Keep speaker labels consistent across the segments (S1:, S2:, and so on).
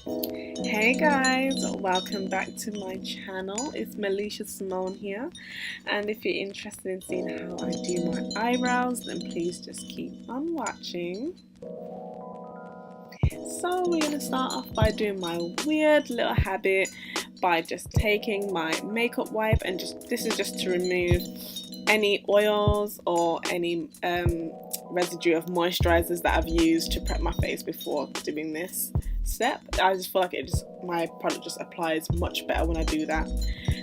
S1: Hey guys, welcome back to my channel. It's Meleisha'simoneé here, and if you're interested in seeing how I do my eyebrows, then please just keep on watching. So we're going to start off by doing my weird little habit by just taking my makeup wipe and this is just to remove any oils or any residue of moisturizers that I've used to prep my face before doing this step. I just feel like my product just applies much better when I do that.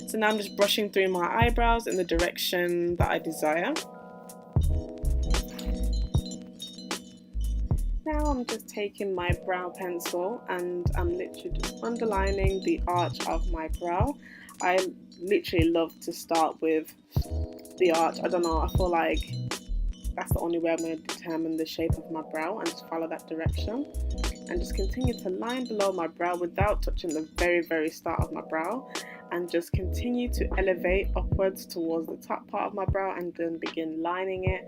S1: So now I'm just brushing through my eyebrows in the direction that I desire. Now I'm just taking my brow pencil and I'm literally just underlining the arch of my brow. I literally love to start with the arch. I don't know, I feel like that's the only way I'm going to determine the shape of my brow, and just follow that direction and just continue to line below my brow without touching the very start of my brow, and just continue to elevate upwards towards the top part of my brow and then begin lining it,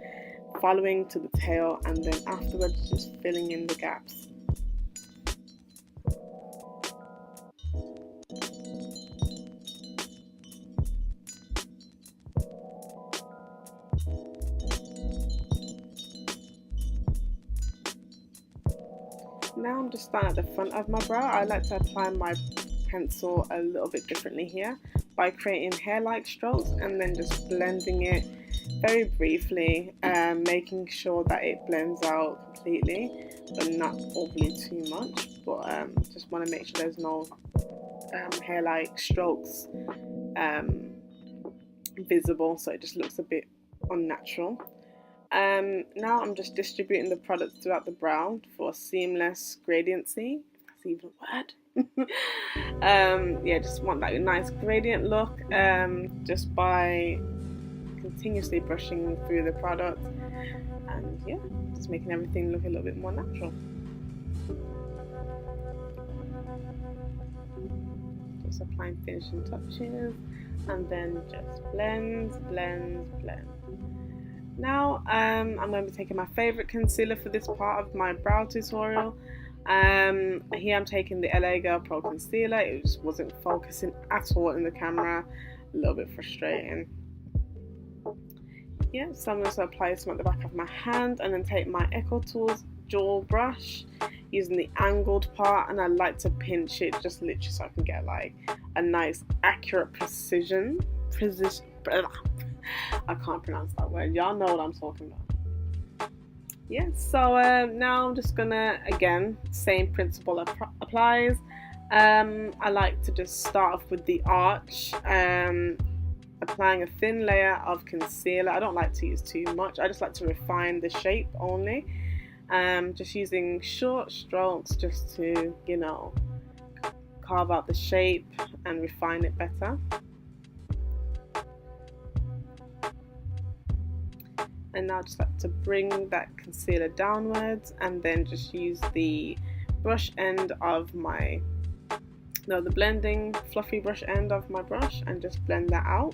S1: following to the tail, and then afterwards just filling in the gaps. Now I'm just starting at the front of my brow. I like to apply my pencil a little bit differently here by creating hair-like strokes and then just blending it very briefly, making sure that it blends out completely but not overly too much, but just want to make sure there's no hair-like strokes visible, so it just looks a bit unnatural. Now I'm just distributing the product throughout the brow for seamless gradiency, if that's even a word. Yeah, just want that nice gradient look, just by continuously brushing through the product, and yeah, just making everything look a little bit more natural. Just applying finishing touches and then just blend. Now I'm going to be taking my favourite concealer for this part of my brow tutorial. Here I'm taking the LA Girl Pro Concealer. It just wasn't focusing at all in the camera, a little bit frustrating. Yeah, so I'm going to apply some at the back of my hand and then take my Echo Tools dual brush using the angled part, and I like to pinch it just literally so I can get like a nice accurate precision. I can't pronounce that word. Y'all know what I'm talking about. Yeah, so now I'm just gonna, again, same principle applies. I like to just start off with the arch, applying a thin layer of concealer. I don't like to use too much. I just like to refine the shape only. Just using short strokes just to, you know, carve out the shape and refine it better. And now just like to bring that concealer downwards and then just use the brush end of the blending fluffy brush end of my brush and just blend that out.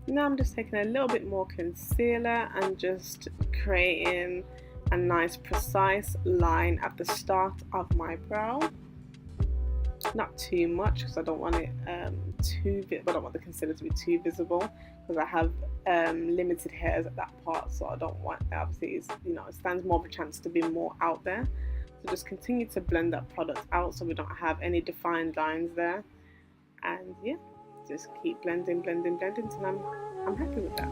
S1: Now I'm just taking a little bit more concealer and just creating a nice precise line at the start of my brow. Not too much because I don't want it I don't want the concealer to be too visible because I have limited hairs at that part, so I don't want, obviously it stands more of a chance to be more out there. So just continue to blend that product out so we don't have any defined lines there, and yeah, just keep blending until I'm happy with that.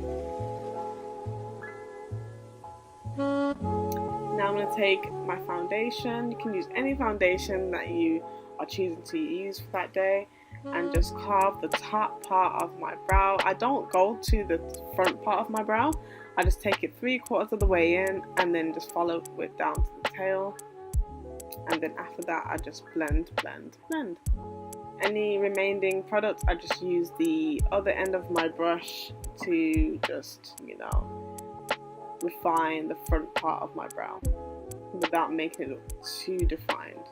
S1: Now I'm going to take my foundation. You can use any foundation that you are choosing to use for that day, and just carve the top part of my brow. I don't go to the front part of my brow. I just take it 3/4 of the way in and then just follow it down to the tail. and then after that I just blend. Any remaining product, I just use the other end of my brush to just, you know, refine the front part of my brow without making it look too defined.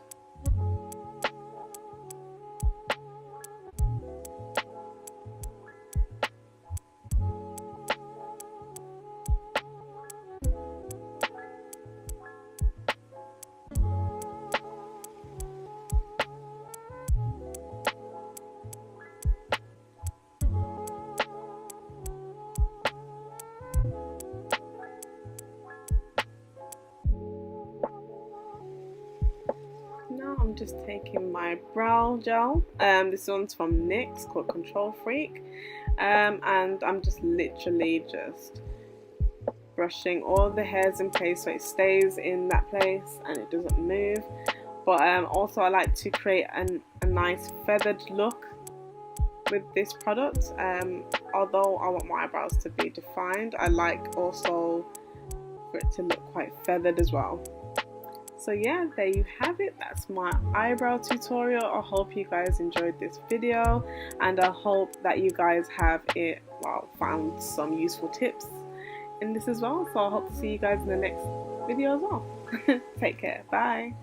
S1: Now I'm just taking my brow gel. This one's from NYX called Control Freak, and I'm just literally just brushing all the hairs in place so it stays in that place and it doesn't move. But also I like to create a nice feathered look with this product. Although I want my eyebrows to be defined, I like also for it to look quite feathered as well. So yeah, there you have it. That's my eyebrow tutorial. I hope you guys enjoyed this video, and I hope that you guys have found some useful tips in this as well. So I hope to see you guys in the next video as well. Take care. Bye.